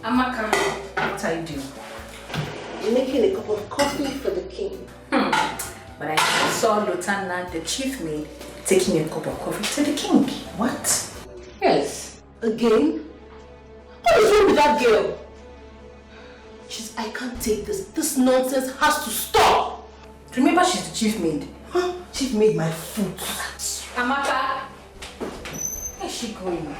Amaka, what are you doing? You're making a cup of coffee for the king. But I saw Lieutenant, the chief maid, taking a cup of coffee to the king. What? Yes. Again? What is wrong with that girl? I can't take this. This nonsense has to stop. Remember, she's the chief maid. Huh? Chief maid my foot. Amaka, where is she going?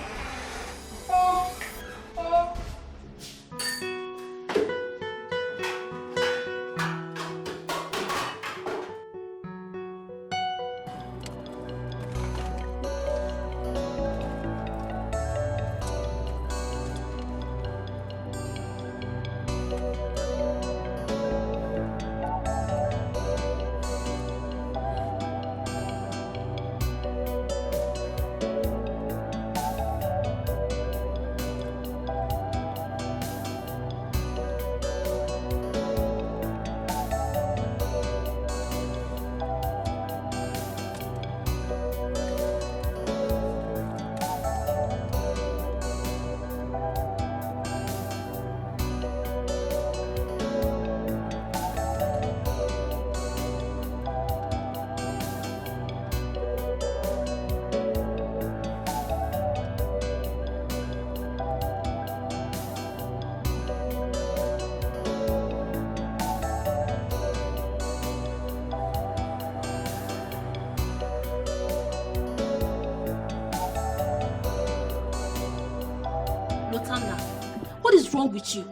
With you.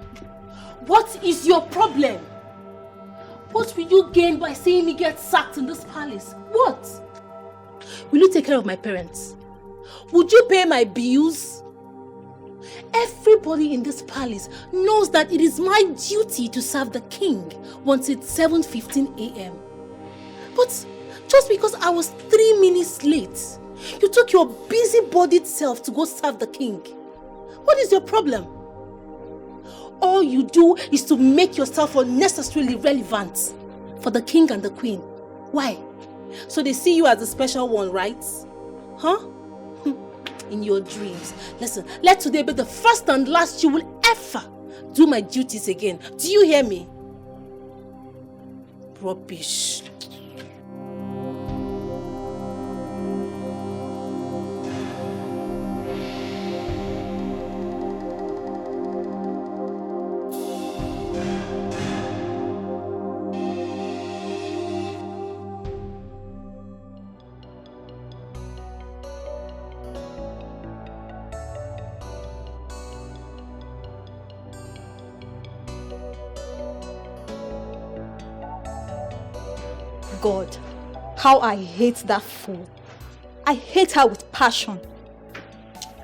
What is your problem? What will you gain by seeing me get sacked in this palace? What? Will you take care of my parents? Would you pay my bills? Everybody in this palace knows that it is my duty to serve the king once it's 7:15 a.m. But just because I was 3 minutes late, you took your busy-bodied self to go serve the king. What is your problem? All you do is to make yourself unnecessarily relevant for the king and the queen. Why? So they see you as a special one, right? Huh? In your dreams. Listen, let today be the first and last you will ever do my duties again. Do you hear me? Rubbish. God, how I hate that fool. I hate her with passion.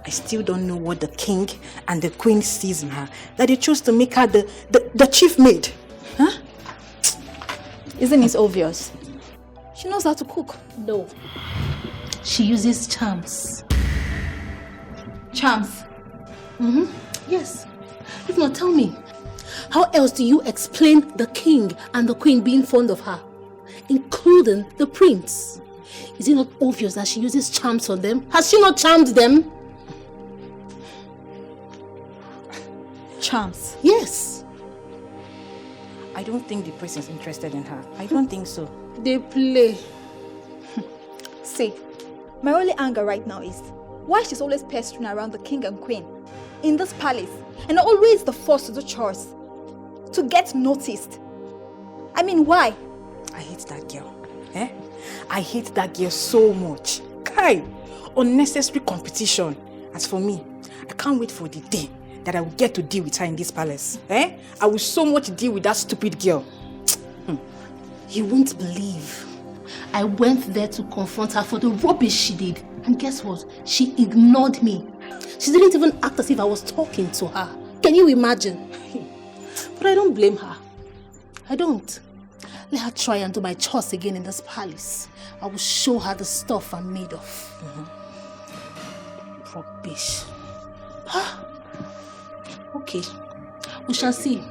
I still don't know what the king and the queen sees in her, that they chose to make her the chief maid. Huh? Isn't it obvious? She knows how to cook. No. She uses charms. Charms? Yes. If not, tell me, how else do you explain the king and the queen being fond of her? Including the prince. Is it not obvious that she uses charms on them? Has she not charmed them? Charms? Yes. I don't think the prince is interested in her. I don't think so. They play. See, my only anger right now is, why she's always pestering around the king and queen in this palace and always the first to do chores, to get noticed. I mean, why? I hate that girl. I hate that girl so much. Kai, unnecessary competition. As for me, I can't wait for the day that I will get to deal with her in this palace. I will so much deal with that stupid girl. You won't believe. I went there to confront her for the rubbish she did. And guess what? She ignored me. She didn't even act as if I was talking to her. Can you imagine? But I don't blame her. I don't. Let her try and do my chores again in this palace. I will show her the stuff I'm made of. Rubbish. Okay. We shall see.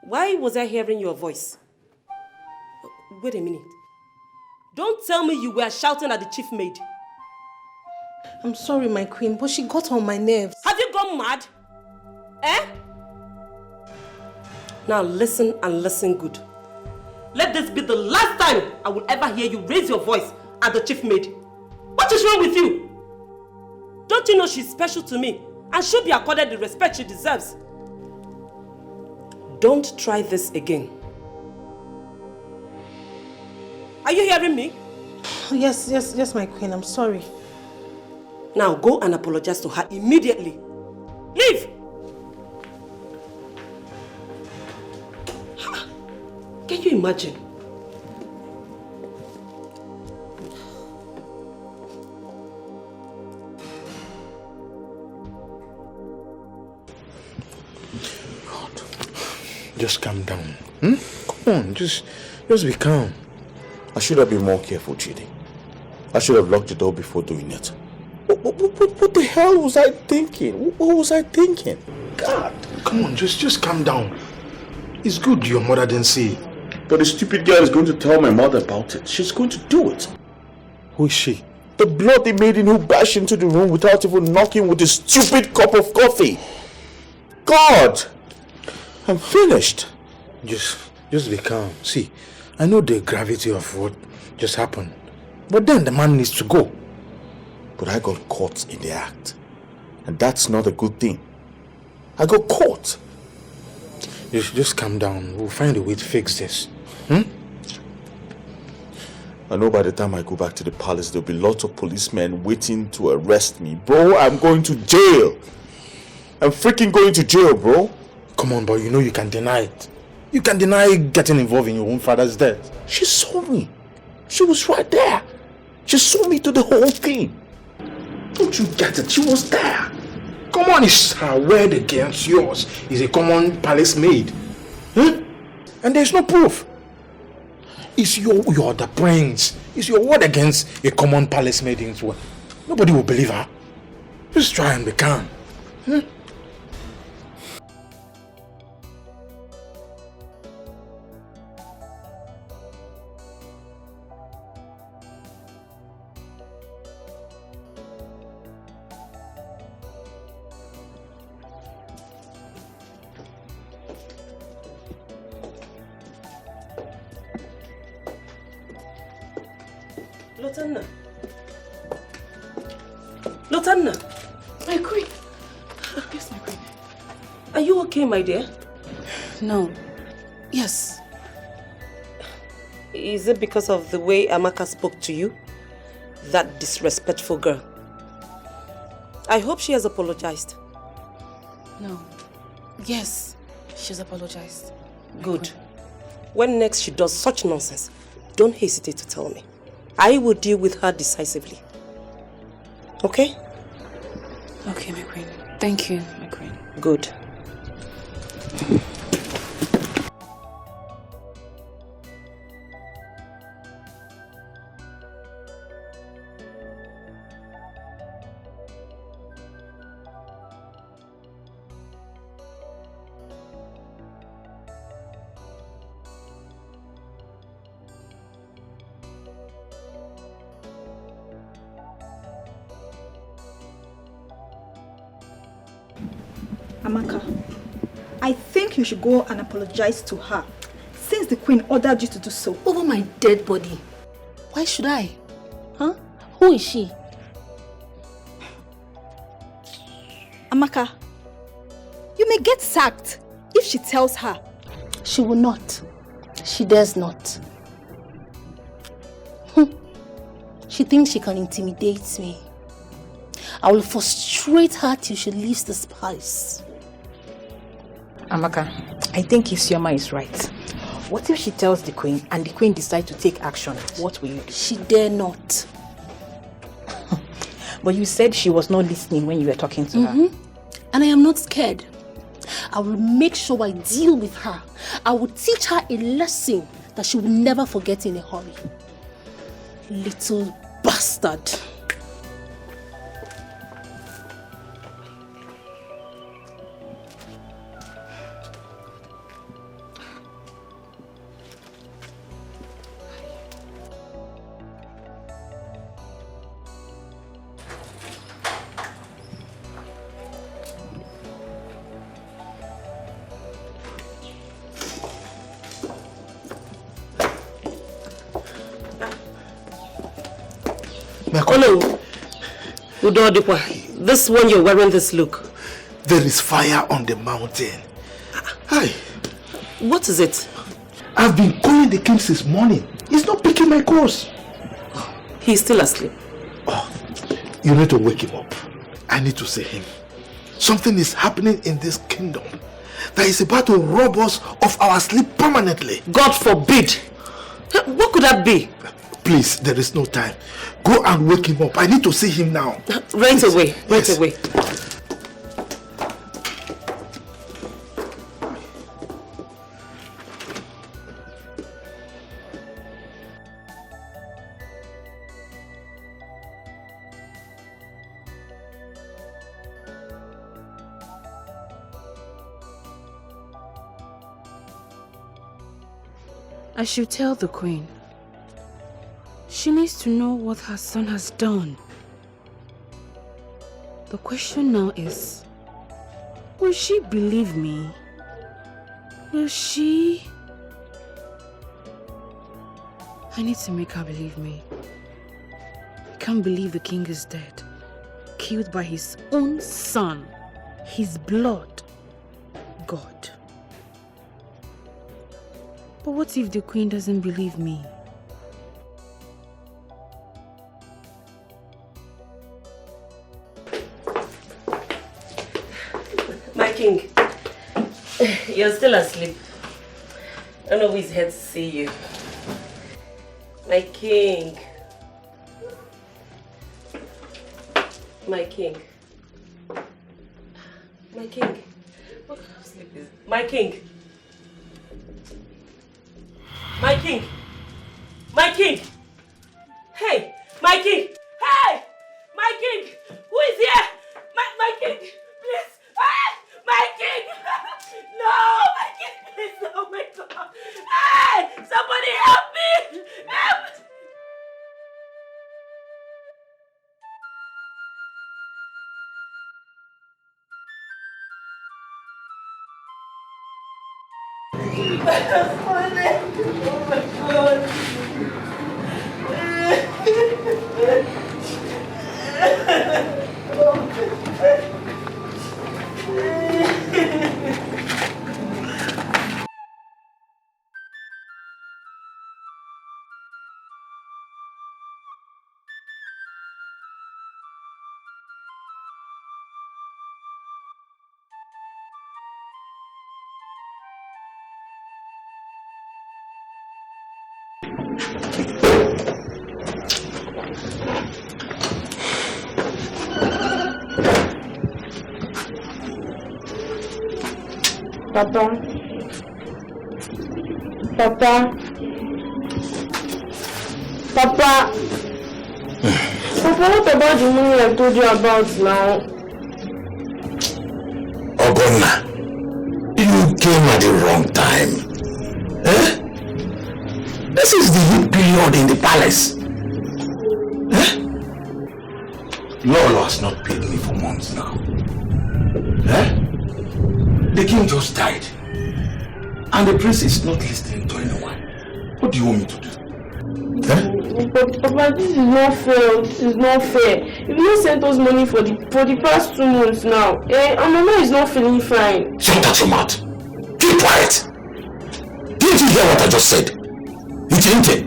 Why was I hearing your voice? Wait a minute. Don't tell me you were shouting at the chief maid. I'm sorry, my queen, but she got on my nerves. Have you gone mad? Now listen and listen good. Let this be the last time I will ever hear you raise your voice at the chief maid. What is wrong with you? Don't you know she's special to me and should be accorded the respect she deserves? Don't try this again. Are you hearing me? Yes, my queen. I'm sorry. Now go and apologize to her immediately. Leave! Can you imagine? Just calm down. Come on, just be calm. I should have been more careful, Chidi. I should have locked the door before doing it. What the hell was I thinking? What was I thinking? God. Come on, just calm down. It's good your mother didn't see it. But the stupid girl is going to tell my mother about it. She's going to do it. Who is she? The bloody maiden who bashed into the room without even knocking with a stupid cup of coffee. God! I'm finished. Just be calm. See, I know the gravity of what just happened. But then the man needs to go. But I got caught in the act. And that's not a good thing. I got caught. Just calm down. We'll find a way to fix this. I know by the time I go back to the palace, there'll be lots of policemen waiting to arrest me. Bro, I'm going to jail. I'm freaking going to jail, bro. Come on, but you know you can deny it. You can deny getting involved in your own father's death. She saw me. She was right there. She saw me do the whole thing. Don't you get it? She was there. Come on, it's her word against yours. Is a common palace maid. And there's no proof. It's you're the prince. It's your word against a common palace maid. Nobody will believe her. Just try and be calm. Lotanna, My queen. Yes, my queen. are you okay, my dear? No. Yes. Is it because of the way Amaka spoke to you? That disrespectful girl. I hope she has apologized. No. Yes, she's apologized. Good. When next she does such nonsense, don't hesitate to tell me. I will deal with her decisively. Okay? Okay, my queen. Thank you, my queen. Good. Amaka, I think you should go and apologize to her, since the queen ordered you to do so. Over my dead body. Why should I? Huh? Who is she? Amaka, you may get sacked if she tells her. She will not. She dares not. She thinks she can intimidate me. I will frustrate her till she leaves this palace. Amaka, I think Isioma is right. What if she tells the queen and the queen decides to take action? What will you do? She dare not. But you said she was not listening when you were talking to her. And I am not scared. I will make sure I deal with her. I will teach her a lesson that she will never forget in a hurry. Little bastard. Udodipa, this one you're wearing this look. There is fire on the mountain. Hi. What is it? I've been calling the king since morning. He's not picking my calls. He's still asleep. Oh, you need to wake him up. I need to see him. Something is happening in this kingdom that is about to rob us of our sleep permanently. God forbid. What could that be? Please, there is no time. Go and wake him up. I need to see him now. Right away. Right Yes. away. I should tell the queen. She needs to know what her son has done. The question now is, will she believe me? Will she? I need to make her believe me. I can't believe the king is dead. Killed by his own son. His blood. God. But what if the queen doesn't believe me? My king, you're still asleep. I'm always here to see you. My king. My king. My king. What kind of sleep is it? My king. My king. My king. Hey, my king. Hey, my king. Who is here? My king. Please. Hey, my king. No, my king. Please. Oh my God. Hey, somebody help me. Help. Oh my God. Papa, what about the money I told you about now? Ogonna, you came at the wrong time. Eh? This is the heat period in the palace. Eh? Lolo has not paid me for months now. Eh? The king just died. And the prince is not listening to anyone. What do you want me to do? Eh? But Papa, this is not fair. This is not fair. You've not sent us money for the past 2 months now. And Mama is not feeling fine. Shut that your mouth. Keep quiet. Didn't you hear what I just said? You didn't it?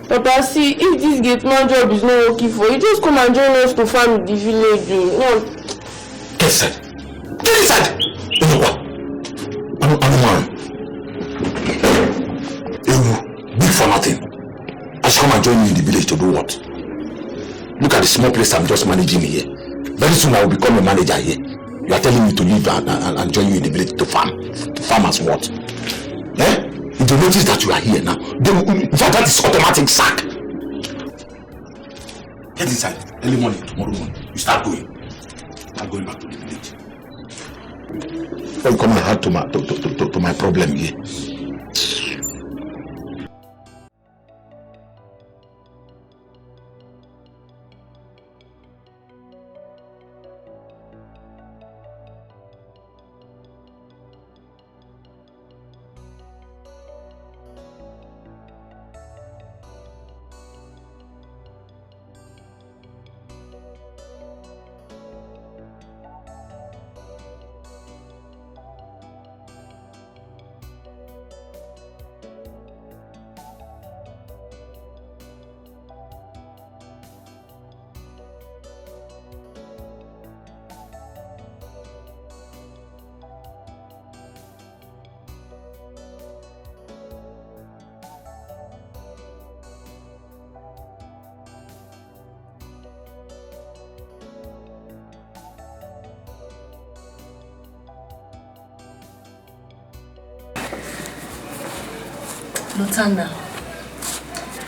Papa, see, if this gate man job is not working for you, just come and join us to farm in the village. No. Get inside. Get inside. You know what? I'm a man. Big for nothing. I should come and join you in the village to do what? Look at the small place I'm just managing here. Very soon I will become a manager here. You are telling me to leave and join you in the village to farm. To farm as what? Eh? If they notice that you are here now, that is automatic sack. Get inside. Early morning, tomorrow morning. You start going. I'm going back to the village. Don't come and add to my problem here. Lutana,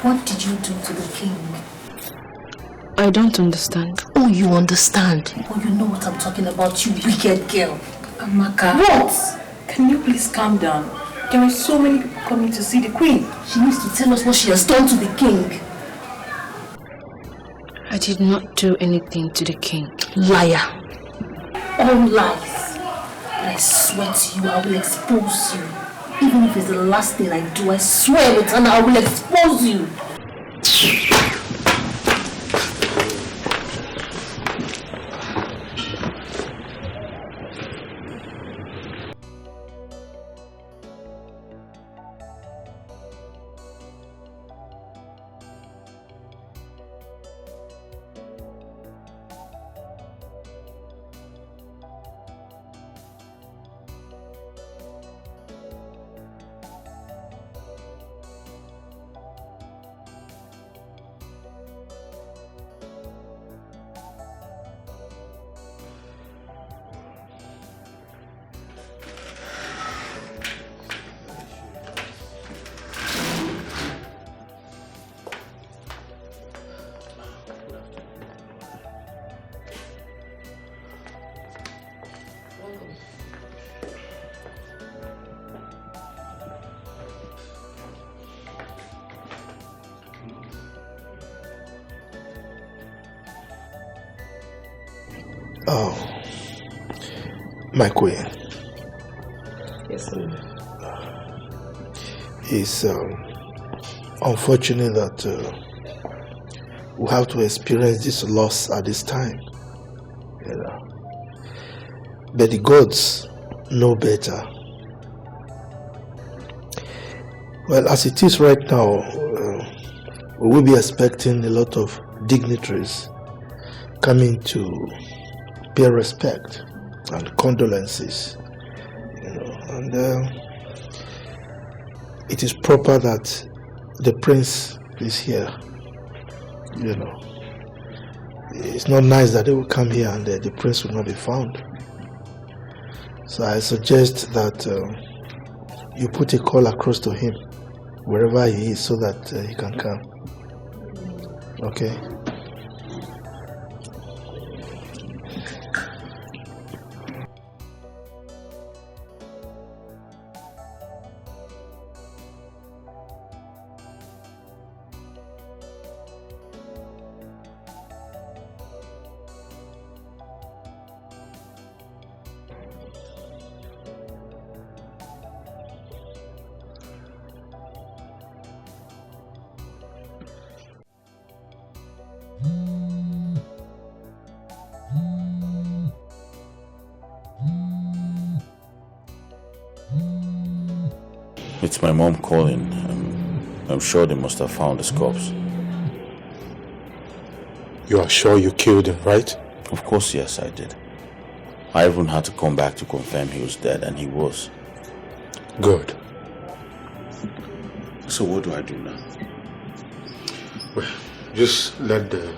what did you do to the king? I don't understand. Oh, you understand. Oh, you know what I'm talking about, you wicked girl. Amaka. What? Can you please calm down? There are so many people coming to see the queen. She needs to tell us what she has done to the king. I did not do anything to the king. Liar. All lies. And I swear to you, I will expose you. Even if it's the last thing I do, I swear, Lutana, I will expose you. Oh, my queen. Yes, sir. It's unfortunate that we have to experience this loss at this time. You know. But the gods know better. Well, as it is right now, we will be expecting a lot of dignitaries coming to pay respect and condolences, you know, and it is proper that the prince is here. You know, it's not nice that they will come here and the prince will not be found. So I suggest that you put a call across to him wherever he is so that he can come. Okay? It's my mom calling. I'm sure they must have found his corpse. You are sure you killed him, right? Of course, yes, I did. I even had to come back to confirm he was dead, and he was. Good. So what do I do now? Well, just let the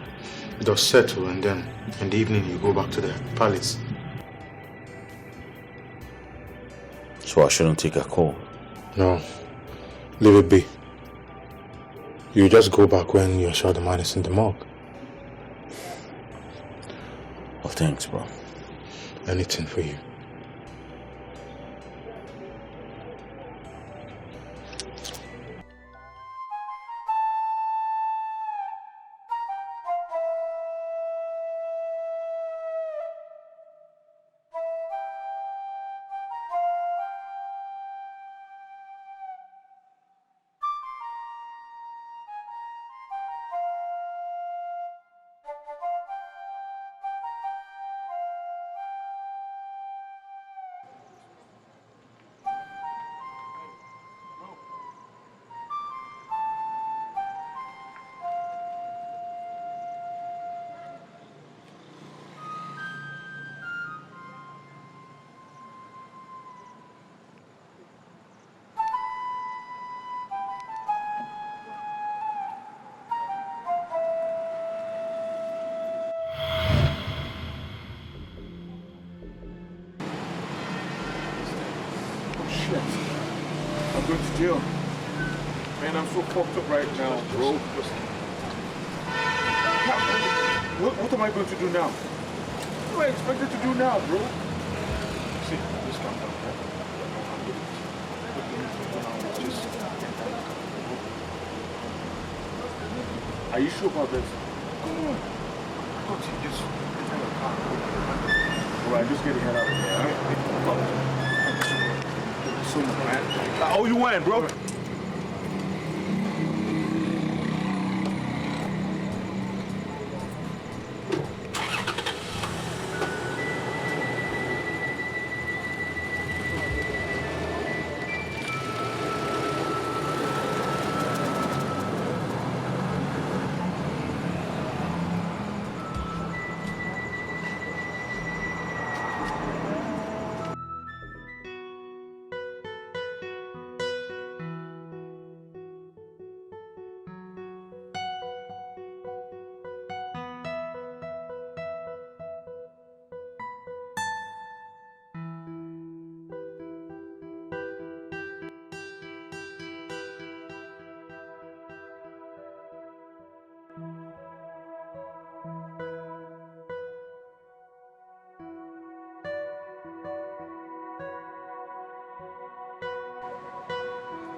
dust settle, and then in the evening you go back to the palace. So I shouldn't take a call? No, leave it be. You just go back when you're sure the man is in the morgue. Well, thanks, bro. Anything for you. Going to jail. Man, I'm so fucked up right now, bro. What am I going to do now? What am I expected to do now, bro? See, just calm down, bro. Are you sure about this? Come on. I thought you just get out of the car. Alright, just get the hell out of here, alright? So much, man. Oh, you win, bro.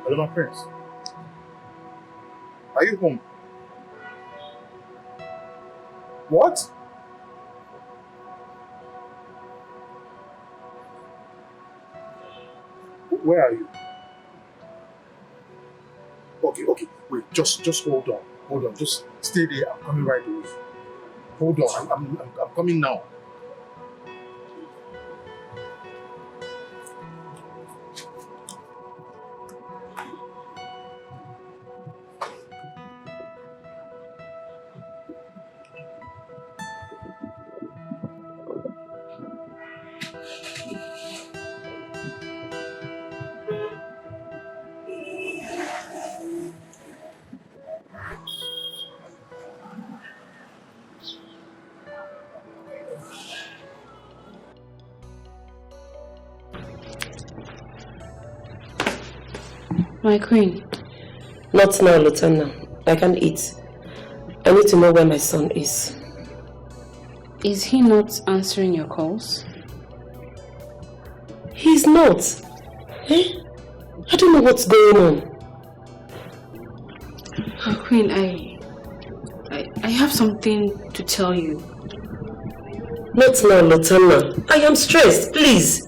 Hello, my prince. Are you home? What? Where are you? Okay. Wait, just hold on. Hold on. Just stay there. I'm coming right away. Hold on. I'm coming now. My queen. Not now, Lieutenant. I can't eat. I need to know where my son is. Is he not answering your calls? He's not. Eh? I don't know what's going on. My queen, I have something to tell you. Not now, Lieutenant. I am stressed, please.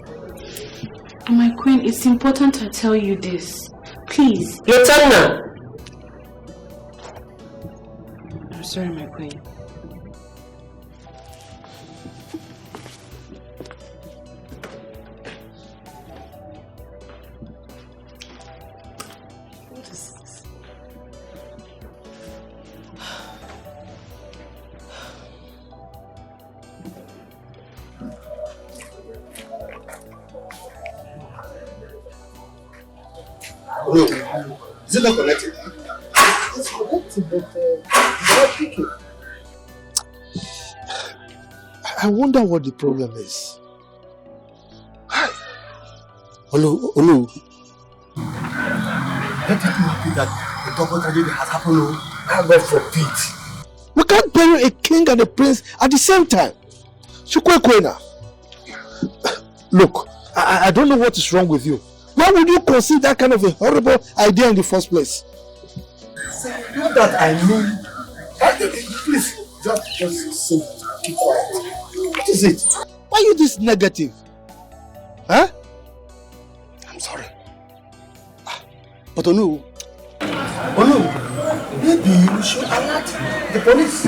My queen, it's important to tell you this. Please. Lieutenant! I'm sorry, my queen. What is this? No. Is it not connected? It's connected, but it's not picking. I wonder what the problem is. Hi. Olu. Let it not be that the double tragedy has happened. Oh, God forbid. We can't bury a king and a prince at the same time. Look, I don't know what is wrong with you. Why would you conceive that kind of a horrible idea in the first place? Not that I mean. Please, just sit, keep quiet. What is it? Why are you this negative? Huh? I'm sorry. But Onu, maybe you should alert the police.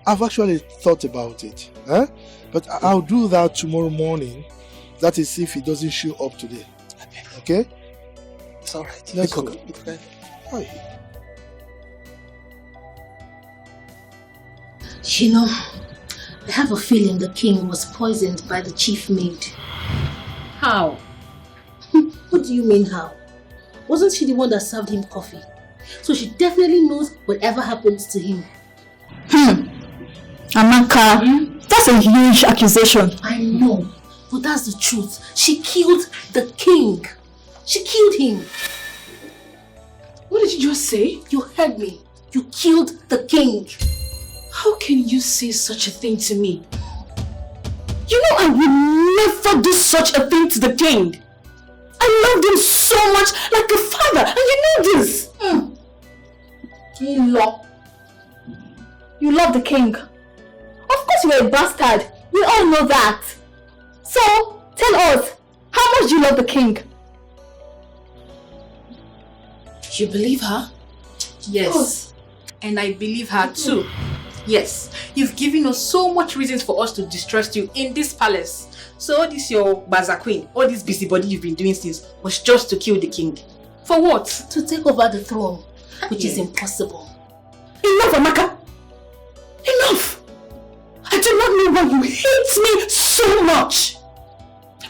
I've actually thought about it. Huh? But I'll do that tomorrow morning. That is if he doesn't show up today. Okay? It's alright. Let's go. Okay. Hi. You know, I have a feeling the king was poisoned by the chief maid. How? What do you mean how? Wasn't she the one that served him coffee? So she definitely knows whatever happens to him. Amaka, that's a huge accusation. I know, but that's the truth. She killed the king. She killed him. What did you just say? You heard me. You killed the king. How can you say such a thing to me? You know I would never do such a thing to the king. I loved him so much, like a father, and you know this. You love the king. Of course you're a bastard. We all know that. So, tell us, how much do you love the king? You believe her? Yes. And I believe her too. Yes. You've given us so much reasons for us to distrust you in this palace. So all this your Baza Queen, all this busybody you've been doing since was just to kill the king. For what? To take over the throne, which is impossible. Enough, Amaka! Enough! I do not know why you hate me so much.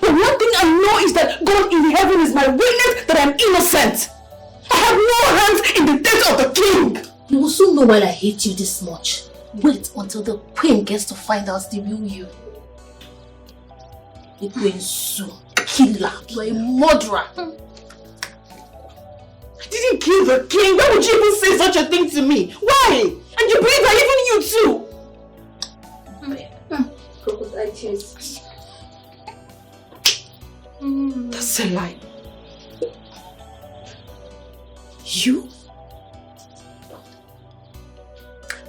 But one thing I know is that God in heaven is my witness that I'm innocent. I have no hands in the death of the king. You will soon know why I hate you this much. Wait until the queen gets to find out the real you. The queen soon. Killer. You are a murderer. I didn't kill the king. Why would you even say such a thing to me? Why? And you believe that even you too? Crocodile tears. That's a lie. You?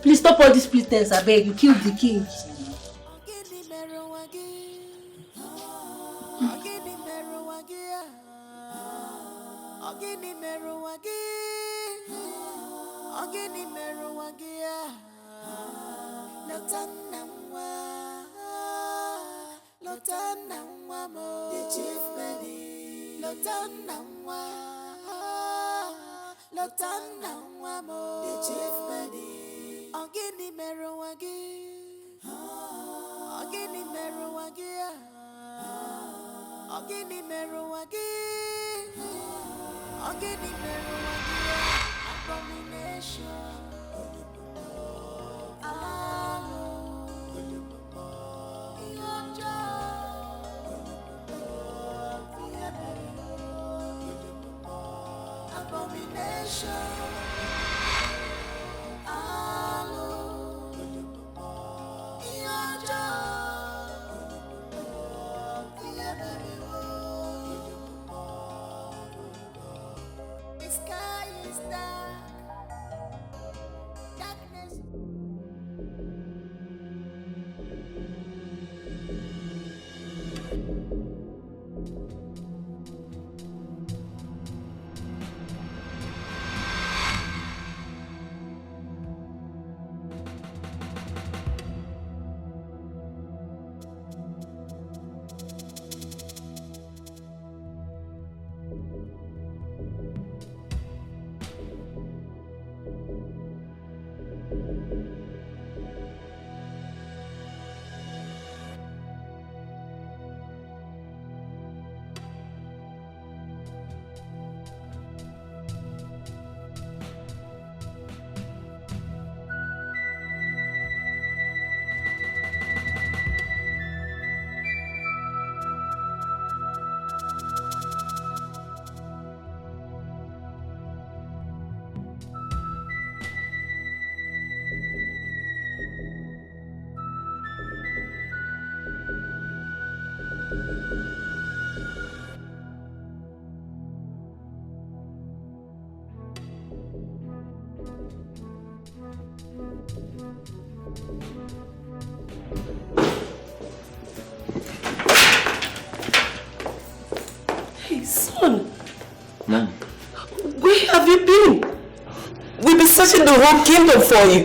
Please stop all this pretense, I beg. You killed the king. Hey, son. Mom. Where have you been? We've been searching the whole kingdom for you.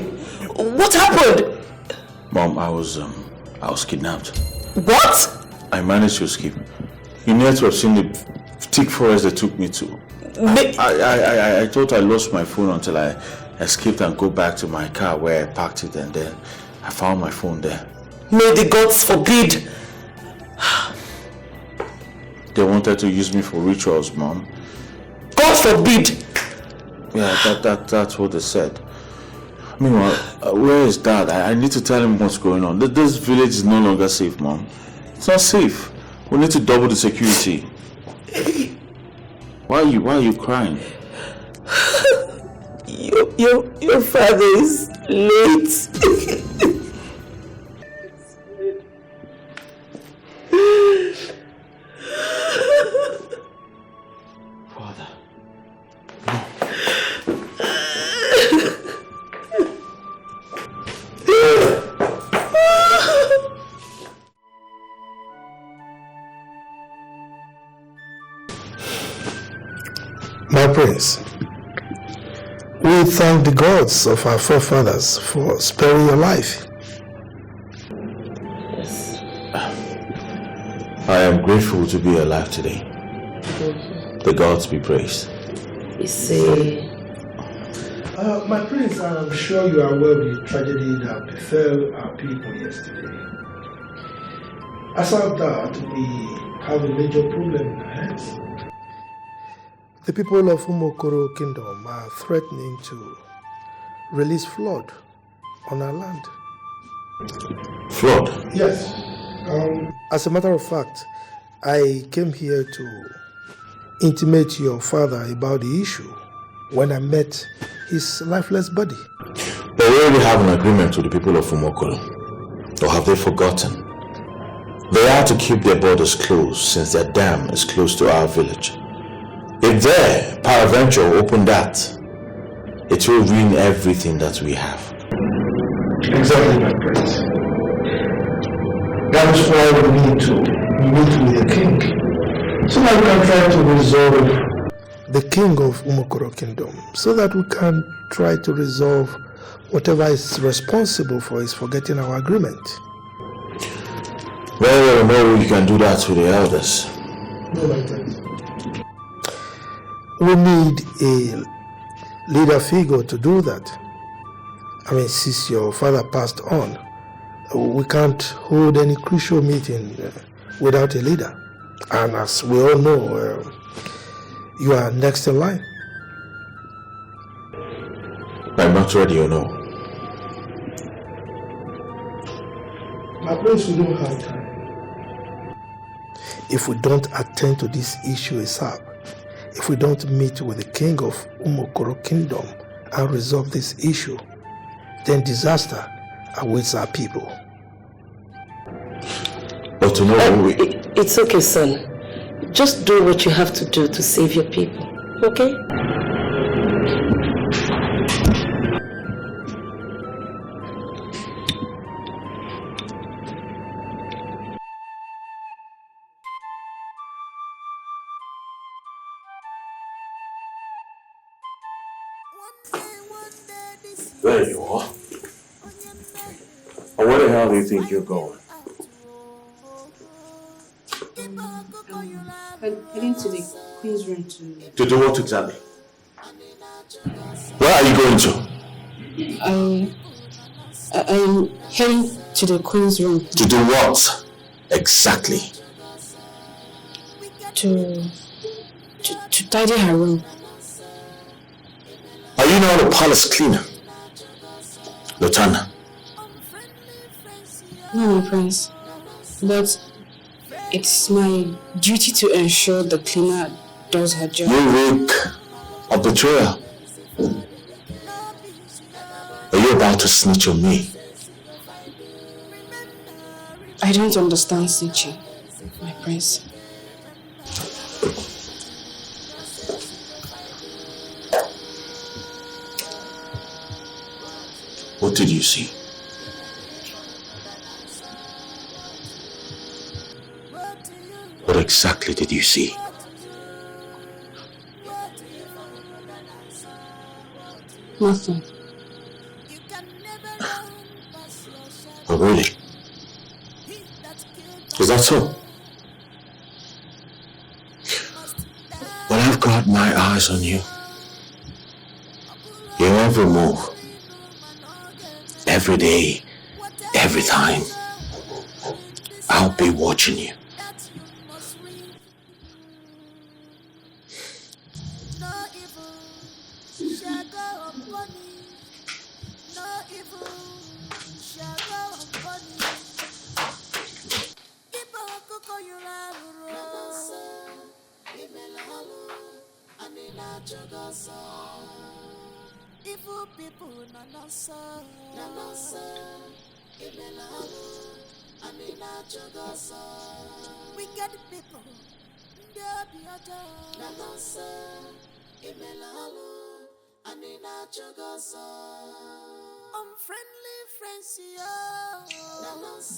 What happened? Mom, I was kidnapped. What? I managed to escape. You need to have seen the thick forest they took me to. I thought I lost my phone until I escaped and go back to my car where I parked it, and then I found my phone there. May the gods forbid. They wanted to use me for rituals, Mom. God forbid. Yeah, that's what they said. Meanwhile, where is Dad? I need to tell him what's going on. This village is no longer safe, Mom. It's not safe. We need to double the security. Why are you crying? Your father is late. Father. My prince, we thank the gods of our forefathers for sparing your life. Yes. I am grateful to be alive today. The gods be praised. You say... My prince, I'm sure you are aware of the tragedy that befell our people yesterday. Aside that, we have a major problem in our hands. The people of Umokoro Kingdom are threatening to release flood on our land. Flood? Yes. As a matter of fact, I came here to intimate your father about the issue when I met his lifeless body. But we already have an agreement with the people of Umokoro. Or have they forgotten? They are to keep their borders closed since their dam is close to our village. If they, peradventure, open that, it will ruin everything that we have. Exactly, my prince. That is why we need to meet with the king, so that we can try to resolve the king of Umokoro Kingdom, so that we can try to resolve whatever is responsible for his forgetting our agreement. Well, no, you can do that with the elders. No, my prince. We need a leader figure to do that. I mean, since your father passed on, we can't hold any crucial meeting without a leader. And as we all know, you are next in line. I'm not ready, you know. My prince, we don't have time. If we don't attend to this issue ASAP, if we don't meet with the king of Umokoro Kingdom and resolve this issue, then disaster awaits our people. But to know it's okay, son. Just do what you have to do to save your people, okay? There you are. And where the hell do you think you're going? Heading to the queen's room To do what exactly? Where are you going to? I'm heading to the Queen's room. To do what? Exactly. To tidy her room. Are you not a palace cleaner? Lieutenant? No, my prince. But it's my duty to ensure the cleaner does her job. You reek of betrayal. Are you about to snitch on me? I don't understand snitching, my prince. What did you see? What exactly did you see? Nothing. Oh, really? Is that so? Well, I've got my eyes on you. Your every move. Every day. Every time. I'll be watching you.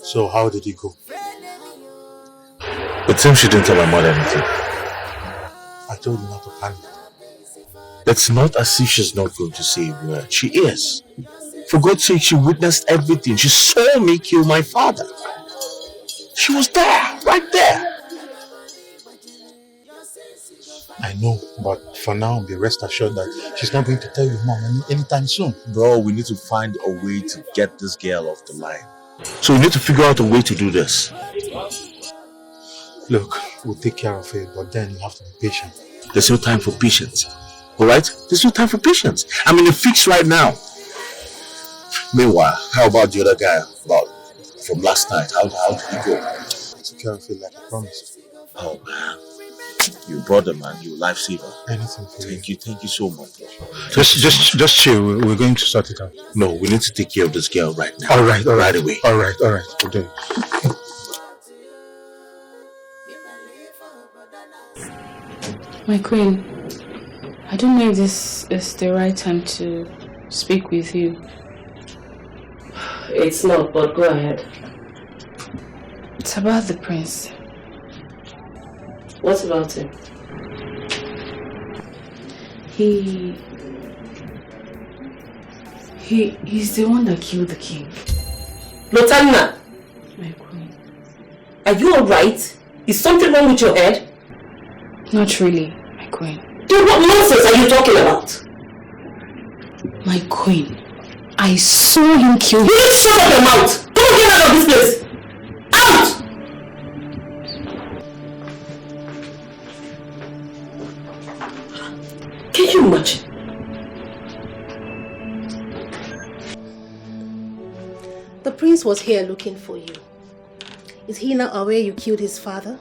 So how did it go? It seems she didn't tell my mother anything. I told you not to panic. It's not as if she's not going to say a word. She is. For God's sake, she witnessed everything. She saw me kill my father. She was there, right there. I know, but for now, be rest assured that she's not going to tell you, Mom, anytime soon. Bro, we need to find a way to get this girl off the line. So we need to figure out a way to do this. Look, we'll take care of it, but then you have to be patient. There's no time for patience. Alright? There's no time for patience. I'm in a fix right now. Meanwhile, how about the other guy? From last night? How did he go? I took care of it like I promised. Oh man. You brother, man. You lifesaver. Anything for you. Thank you so much. Just chill. We're going to sort it out. No, we need to take care of this girl right now. Alright. Right away. Alright. We'll do it. My queen, I don't know if this is the right time to speak with you. It's not, but go ahead. It's about the prince. What about him? He's the one that killed the king. Lotanna! My queen. Are you alright? Is something wrong with your head? Not really, my queen. Then what nonsense are you talking about? My queen, I saw him kill You need to shut up your mouth! Don't get out of this place! Out! Can you imagine? The prince was here looking for you. Is he not aware you killed his father?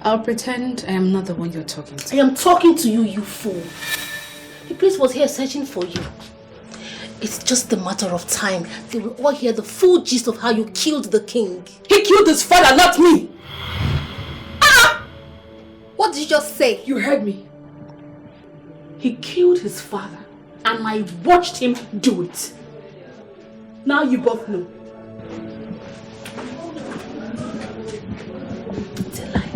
I'll pretend I am not the one you're talking to. I am talking to you, you fool. The prince was here searching for you. It's just a matter of time. They will all hear the full gist of how you killed the king. He killed his father, not me! What did you just say? You heard me. He killed his father, and I watched him do it. Now you both know. It's a lie.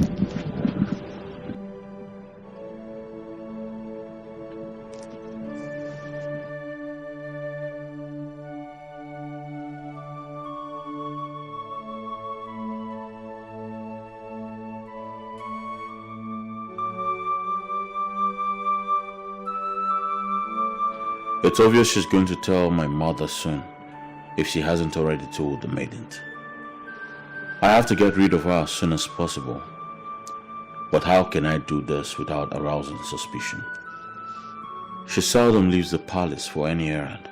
It's obvious she's going to tell my mother soon, if she hasn't already told the maidens. I have to get rid of her as soon as possible. But how can I do this without arousing suspicion? She seldom leaves the palace for any errand.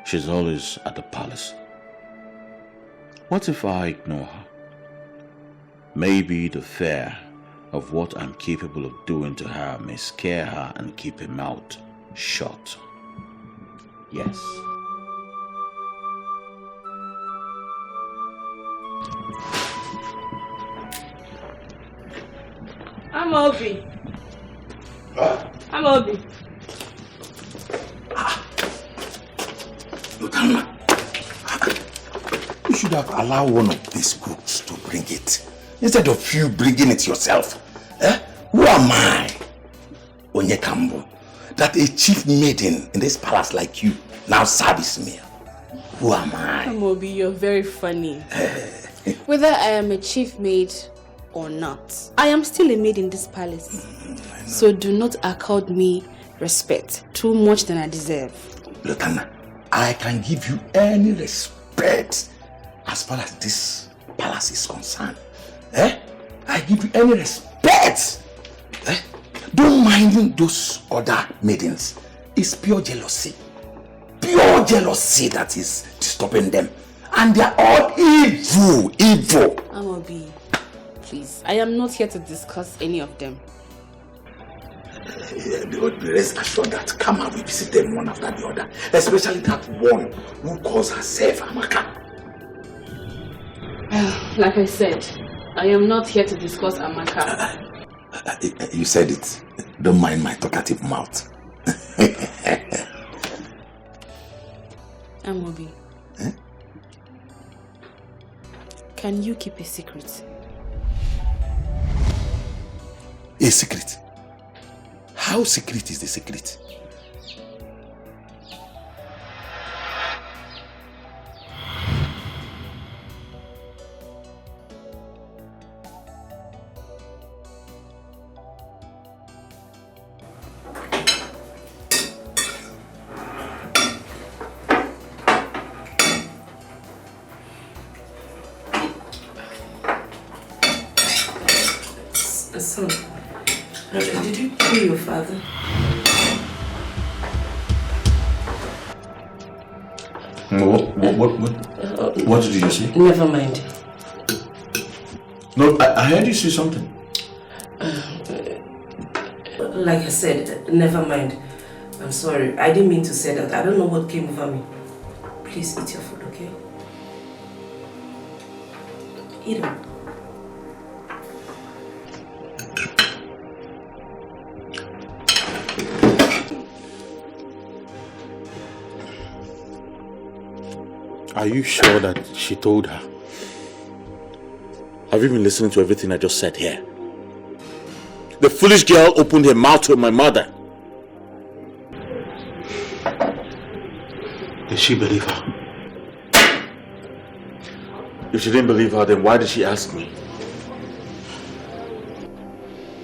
She's always at the palace. What if I ignore her? Maybe the fear of what I'm capable of doing to her may scare her and keep her mouth shut. Yes. I'm Obi. I'm Obi. Lieutenant, you should have allowed one of these cooks to bring it, instead of you bringing it yourself. Who am I, Onyekambo, that a chief maiden in this palace like you now service me? Who am I? Amobi, you're very funny. Whether I am a chief maid or not, I am still a maid in this palace. So do not accord me respect too much than I deserve. Lieutenant, I can give you any respect as far as this palace is concerned. I give you any respect. Don't mind those other maidens. It's pure jealousy. Pure jealousy that is disturbing them. And they are all evil. Amobi, please. I am not here to discuss any of them. Rest assured that Kama will visit them one after the other. Especially that one who calls herself Amaka. Like I said, I am not here to discuss Amaka. You said it. Don't mind my talkative mouth. Amobi. Can you keep a secret? A secret? How secret is the secret? Son, did you kill your father? What did you say? Never mind. No, I heard you say something. Like I said, never mind. I'm sorry. I didn't mean to say that. I don't know what came over me. Please eat your food, okay? Eat it. Are you sure that she told her? Have you been listening to everything I just said here? The foolish girl opened her mouth to my mother. Did she believe her? If she didn't believe her, then why did she ask me?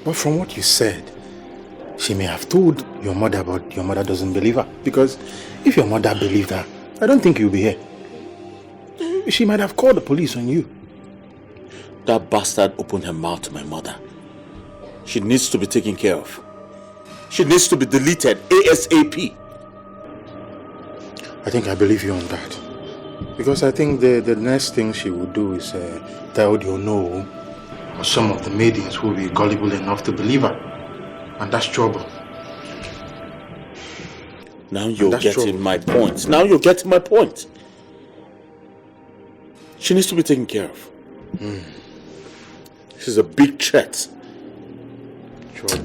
But from what you said, she may have told your mother, but your mother doesn't believe her. Because if your mother believed her, I don't think you'll be here. She might have called the police on you. That bastard opened her mouth to my mother. She needs to be taken care of. She needs to be deleted ASAP. I think I believe you on that. Because I think the next thing she would do is tell you no, or some of the maidens who will be gullible enough to believe her. And that's trouble. Now you're getting my point. Now you're getting my point. She needs to be taken care of. She's a big threat. Sure.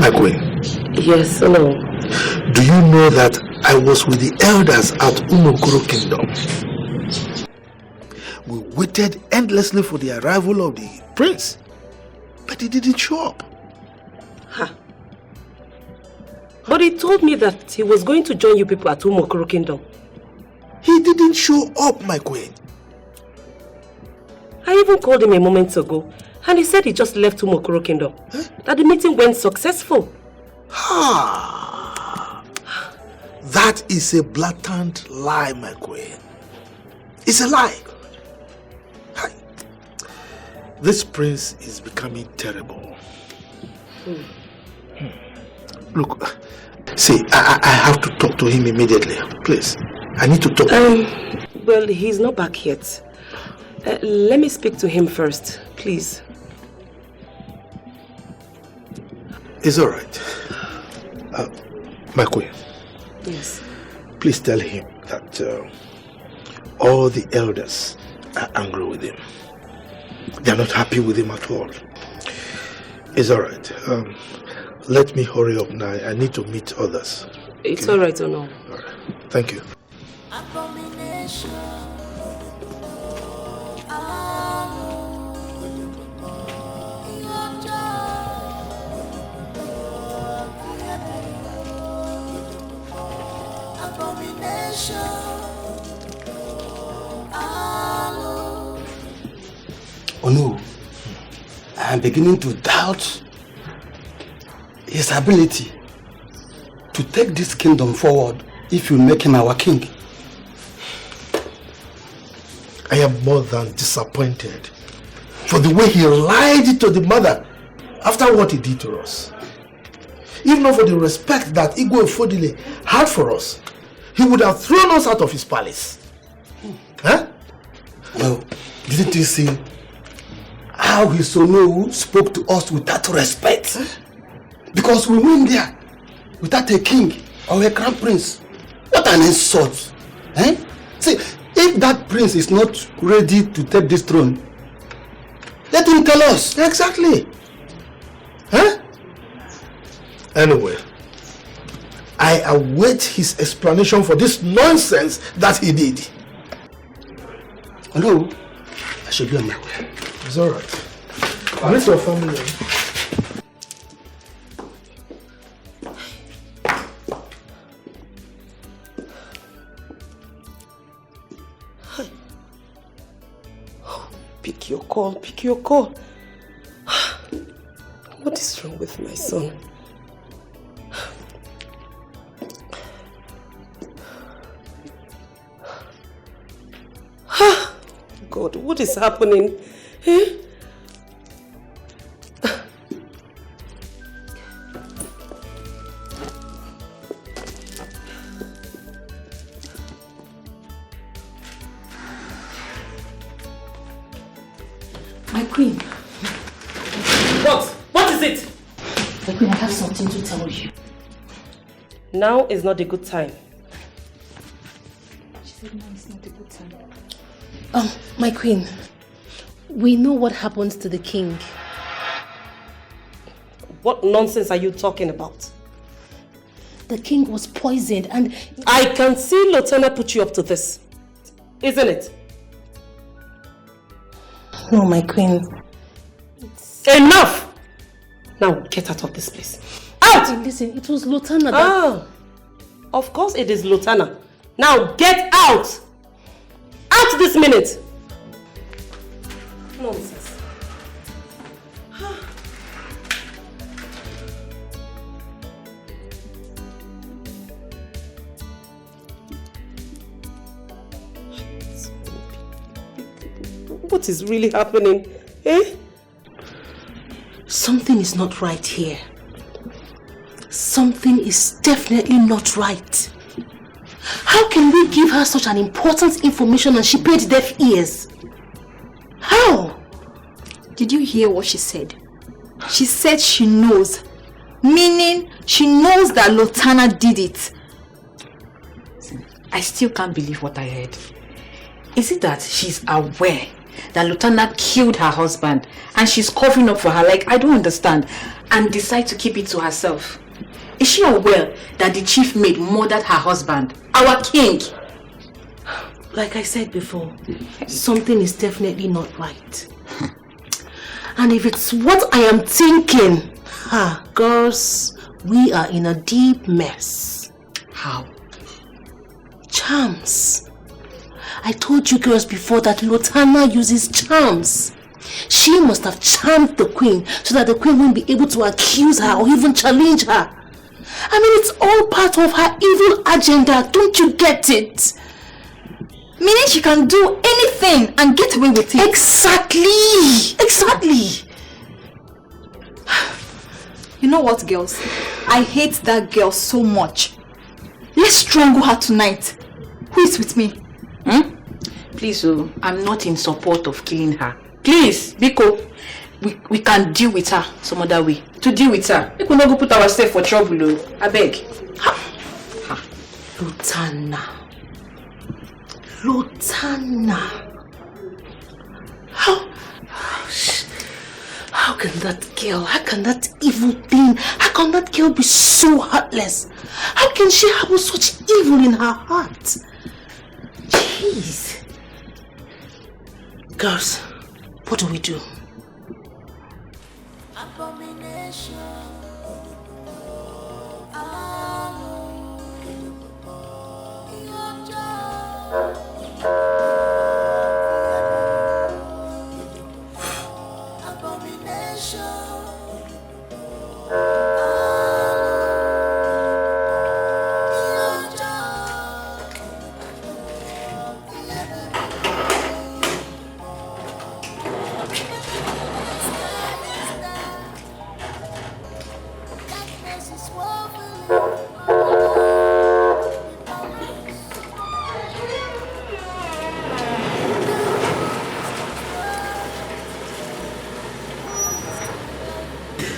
My queen. Yes, hello. Do you know that I was with the elders at Umokoro Kingdom? We waited endlessly for the arrival of the prince, but he didn't show up. Huh. But he told me that he was going to join you people at Umokoro Kingdom. He didn't show up, my queen. I even called him a moment ago, and he said he just left Umokoro Kingdom. Huh? That the meeting went successful. That is a blatant lie, my queen. It's a lie. Hi. This prince is becoming terrible. Look, see, I have to talk to him immediately. Please, I need to talk to him. Well, he's not back yet. Let me speak to him first, please. It's all right. My queen. Yes. Please tell him that all the elders are angry with him. They are not happy with him at all. It's all right. Let me hurry up now. I need to meet others. It's all right, or no? All right. Thank you. Oh no, I am beginning to doubt his ability to take this kingdom forward if you make him our king. I am more than disappointed for the way he lied to the mother after what he did to us. If not for the respect that Igwe Fodile had for us, he would have thrown us out of his palace. Huh? Well, didn't you see how his Sonowu spoke to us with that respect? Because we went there without a king or a crown prince. What an insult! Eh? See, if that prince is not ready to take this throne, let him tell us. Exactly. Huh? Anyway, I await his explanation for this nonsense that he did. No, I should be on my way. It's all right. I miss your family. Pick your call, pick your call. What is wrong with my son? God, what is happening? Eh? My queen. What? What is it? My queen, I have something to tell you. Now is not a good time. She said now is not a good time. My queen, we know what happened to the king. What nonsense are you talking about? The king was poisoned and... I can see Lotana put you up to this. Isn't it? No, my queen. Enough! Now get out of this place. Out! Listen, it was Lotana that... Ah, of course it is Lotana. Now get out! Out this minute! Nonsense. What is really happening? Eh? Something is not right here. Something is definitely not right. How can we give her such an important information and she paid deaf ears? How? Did you hear what she said? She said she knows. Meaning, she knows that Lotana did it. I still can't believe what I heard. Is it that she's aware that Lotana killed her husband and she's covering up for her? Like, I don't understand. And decide to keep it to herself. Is she aware that the chief maid murdered her husband, our king? Like I said before, something is definitely not right. And if it's what I am thinking, girls, we are in a deep mess. How? Charms. I told you girls before that Lotana uses charms. She must have charmed the queen so that the queen won't be able to accuse her or even challenge her. I mean, it's all part of her evil agenda. Don't you get it? Meaning she can do anything and get away with it. Exactly. Exactly. You know what, girls? I hate that girl so much. Let's strangle her tonight. Who is with me? Please, I'm not in support of killing her. Please, Biko, we can deal with her some other way. To deal with her, we could not go put ourselves for trouble. I beg. Lutana. How can that girl, how can that evil being, how can that girl be so heartless? How can she have such evil in her heart? Jeez. Girls, what do we do?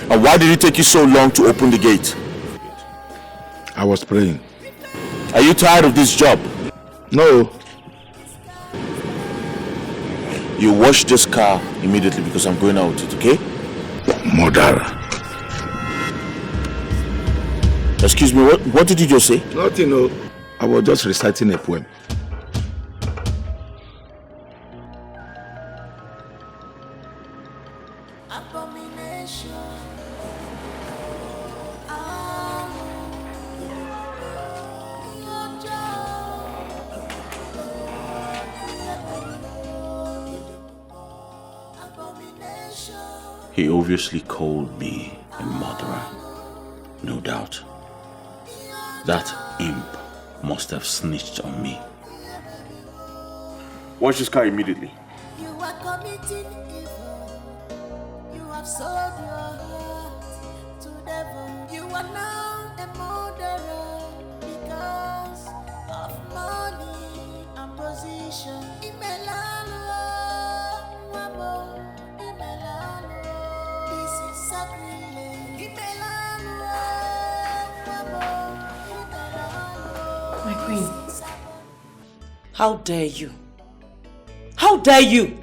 And why did it take you so long to open the gate? I was praying. Are you tired of this job? No. You wash this car immediately because I'm going out with it, okay? Murderer. Excuse me, what did you just say? Nothing, no. I was just reciting a poem. He obviously called me a murderer. No doubt. That imp must have snitched on me. Wash this car immediately. You are committing evil. You have sold your heart to devil. You are now a murderer because of money and position. This is sacrilege. My queen. How dare you? How dare you?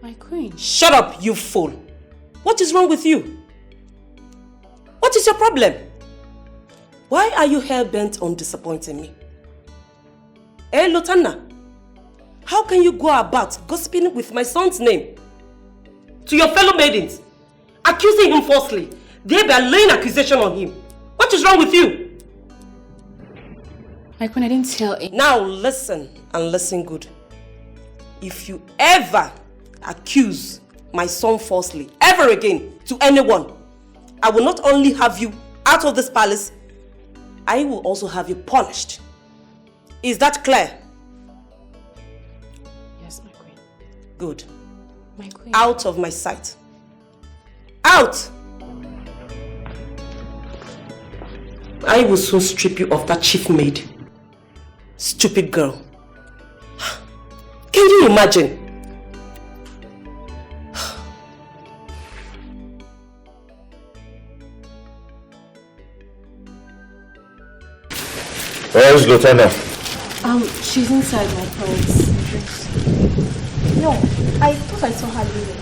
My queen. Shut up, you fool. What is wrong with you? What is your problem? Why are you hell-bent on disappointing me? Eh, Lutana? How can you go about gossiping with my son's name to your fellow maidens, accusing him falsely, thereby laying accusation on him? What is wrong with you? My queen, I didn't tell him. Now listen, and listen good. If you ever accuse my son falsely, ever again, to anyone, I will not only have you out of this palace, I will also have you punished. Is that clear? Yes, my queen. Good. My queen. Out of my sight. Out! I will soon strip you of that chief maid. Stupid girl. Can you imagine? Where is Lieutenant? She's inside my purse. No, I thought I saw her leaving.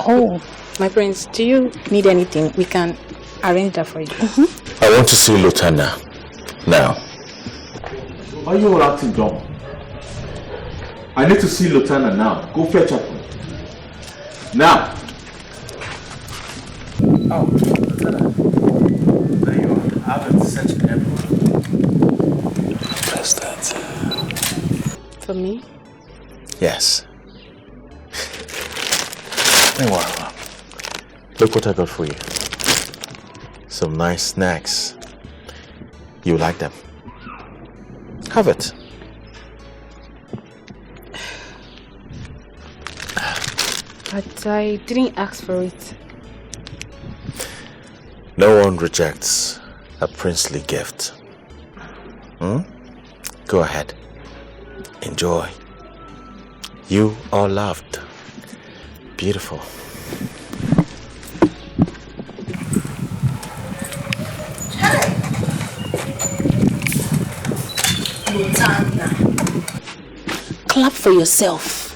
Oh, my prince, do you need anything? We can arrange that for you. I want to see Lieutenant now. Why are you all acting dumb? I need to see Lieutenant now. Go fetch her. Now. Oh, Lieutenant. There you are. I've been searching everywhere. What's that? For me? Yes. Look what I got for you. Some nice snacks You like them. Have it. But I didn't ask for it. No one rejects a princely gift. Go ahead. Enjoy. You are loved. Beautiful. Clap for yourself.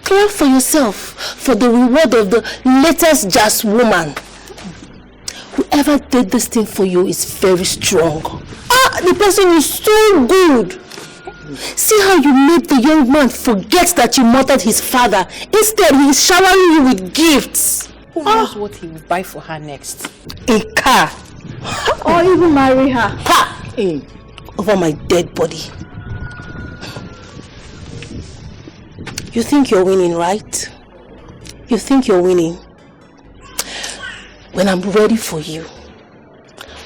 Clap for yourself for the reward of the latest jazz woman. Whoever did this thing for you is very strong. The person is so good. See how you made the young man forget that you murdered his father. Instead, he is showering you with gifts. Who knows what he will buy for her next? A car. Or even marry her. Over my dead body. You think you're winning, right? You think you're winning? When I'm ready for you,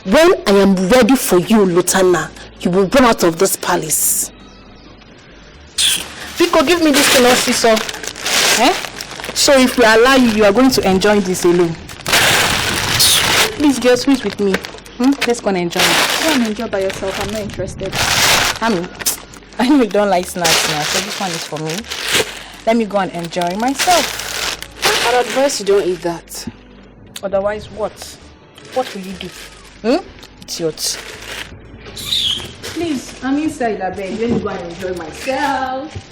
when I am ready for you, Lutana, you will run out of this palace. Pico, give me this thing, officer. So if we allow you, you are going to enjoy this alone. Please, girls, who's with me? Let's go and enjoy it. Go and enjoy by yourself. I'm not interested. I know you don't like snacks now, so this one is for me. Let me go and enjoy myself. I'd advise you don't eat that. Otherwise, what? What will you do? It's yours. Please, I'm inside the bed. Let me go and enjoy myself.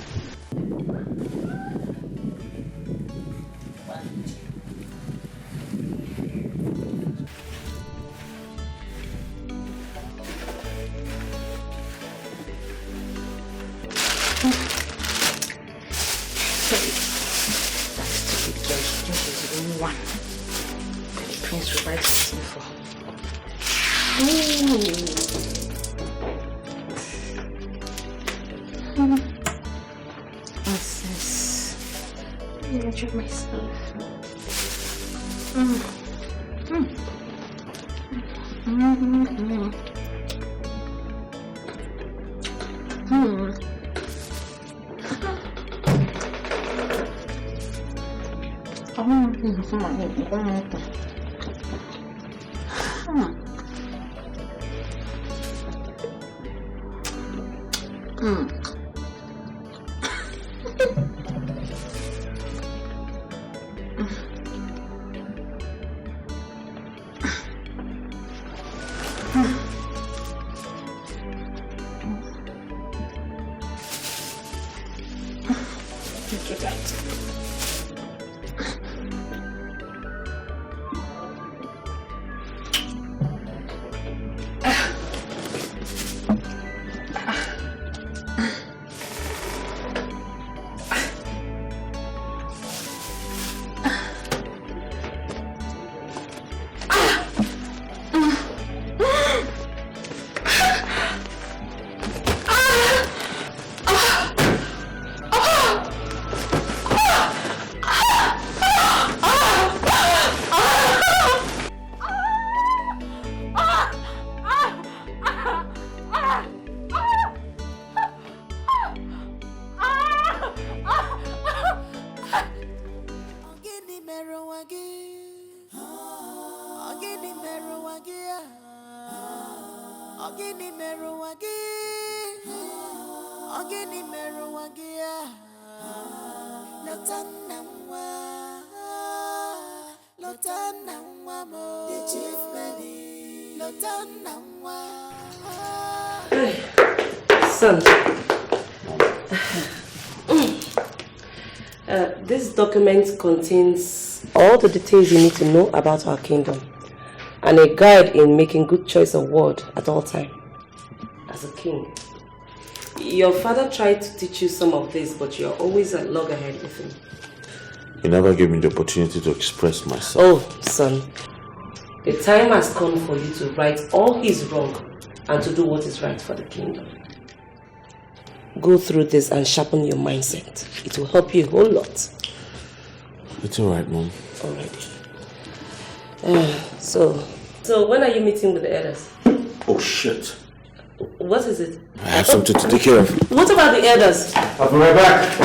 What's this? Let me enjoy myself. Son, this document contains all the details you need to know about our kingdom and a guide in making good choice of word at all time. As a king, your father tried to teach you some of this, but you're always a loggerhead with him. He never gave me the opportunity to express myself. Oh, son, the time has come for you to right all his wrong and to do what is right for the kingdom. Go through this and sharpen your mindset. It will help you a whole lot. It's alright, Mom. Alrighty. So when are you meeting with the elders? Oh shit. What is it? I have something to take care of. What about the elders? I'll be right back.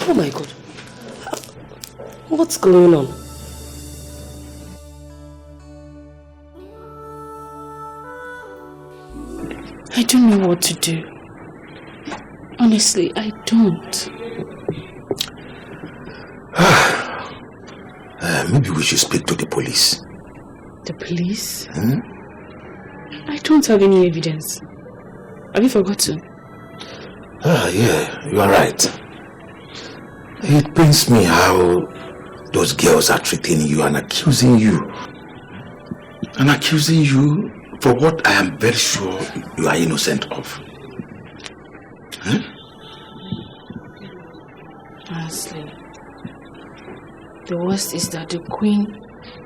Oh my God. What's going on? I don't know what to do. Honestly, I don't. Maybe we should speak to the police. The police? I don't have any evidence. Have you forgotten? Yeah, you are right. It pains me how those girls are treating you and accusing you. And accusing you for what I am very sure you are innocent of. Honestly, the worst is that the queen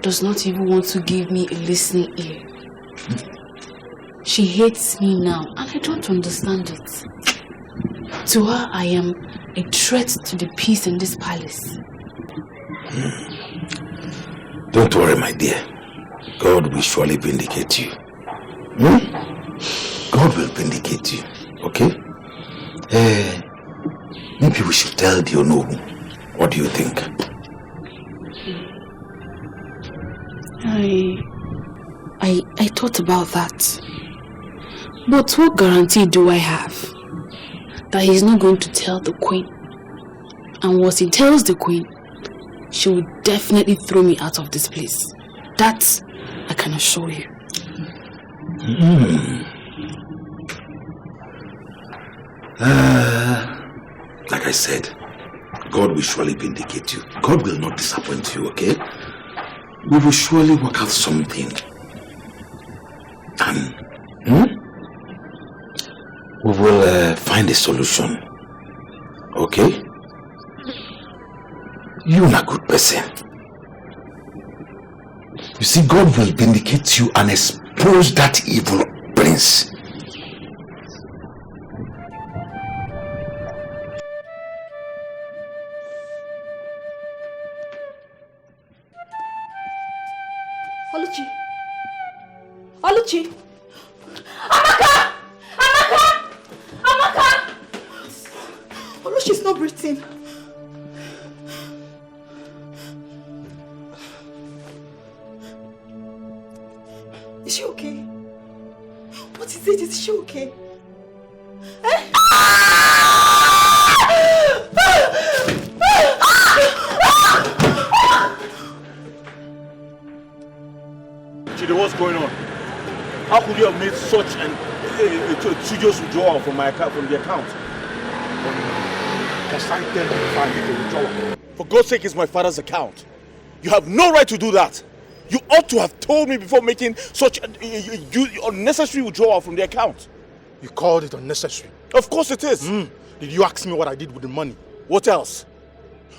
does not even want to give me a listening ear. She hates me now and I don't understand it. To her, I am a threat to the peace in this palace. Don't worry, my dear. God will surely vindicate you. God will vindicate you, okay? Maybe we should tell the Onowu. What do you think? I thought about that. But what guarantee do I have that he's not going to tell the queen? And once he tells the queen, she will definitely throw me out of this place. That I can assure you. Like I said, God will surely vindicate you. God will not disappoint you, okay? We will surely work out something. And we will find a solution. Okay? You're a good person. You see, God will vindicate you and expose that evil prince. Oluchi! Oluchi! Amaka! Amaka! Amaka! Oluchi's not breathing. Is she okay? What is it? Is she okay? Eh? Chidi, what's going on? How could you have made such a tedious withdrawal from my account, from the account? For God's sake, it's my father's account. You have no right to do that. You ought to have told me before making such unnecessary withdrawal from the account. You called it unnecessary? Of course it is. Did you ask me what I did with the money? What else?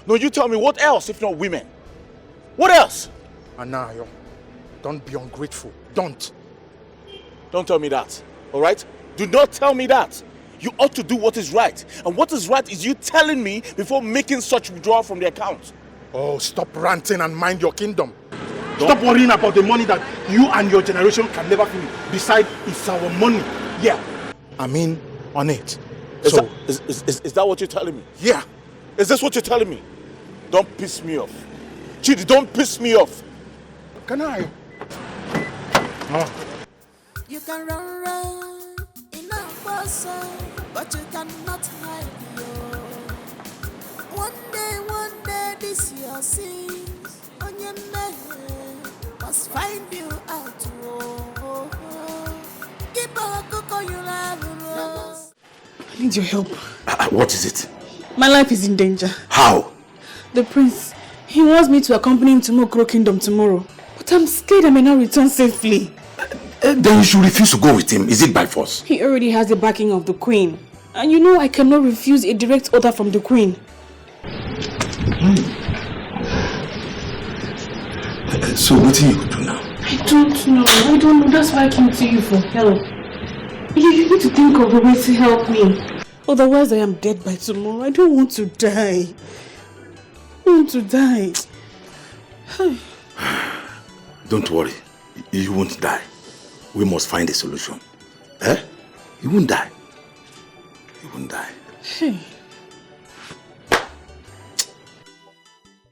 No, you tell me what else if not women? What else? Anayo, don't be ungrateful. Don't. Don't tell me that, all right? Do not tell me that. You ought to do what is right. And what is right is you telling me before making such withdrawal from the account. Oh, stop ranting and mind your kingdom. Stop worrying about the money that you and your generation can never finish. Besides, it's our money. Yeah. I mean, on it. Is that what you're telling me? Yeah. Is this what you're telling me? Don't piss me off. Chidi, don't piss me off. Can I? Oh. You can run in a person, but you cannot hide your. One day, this your sins on your neck must find you out. Keep on cocoa you love. I need your help. What is it? My life is in danger. How? The prince, he wants me to accompany him to Mokro Kingdom tomorrow. But I'm scared I may not return safely. Then you should refuse to go with him. Is it by force? He already has the backing of the queen. And you know I cannot refuse a direct order from the queen. So what do you do now? I don't know. That's why I came to you for help. You need to think of a way to help me. Otherwise I am dead by tomorrow. I don't want to die. I want to die. Don't worry. You won't die. We must find a solution. Eh? He won't die. He won't die. Hey.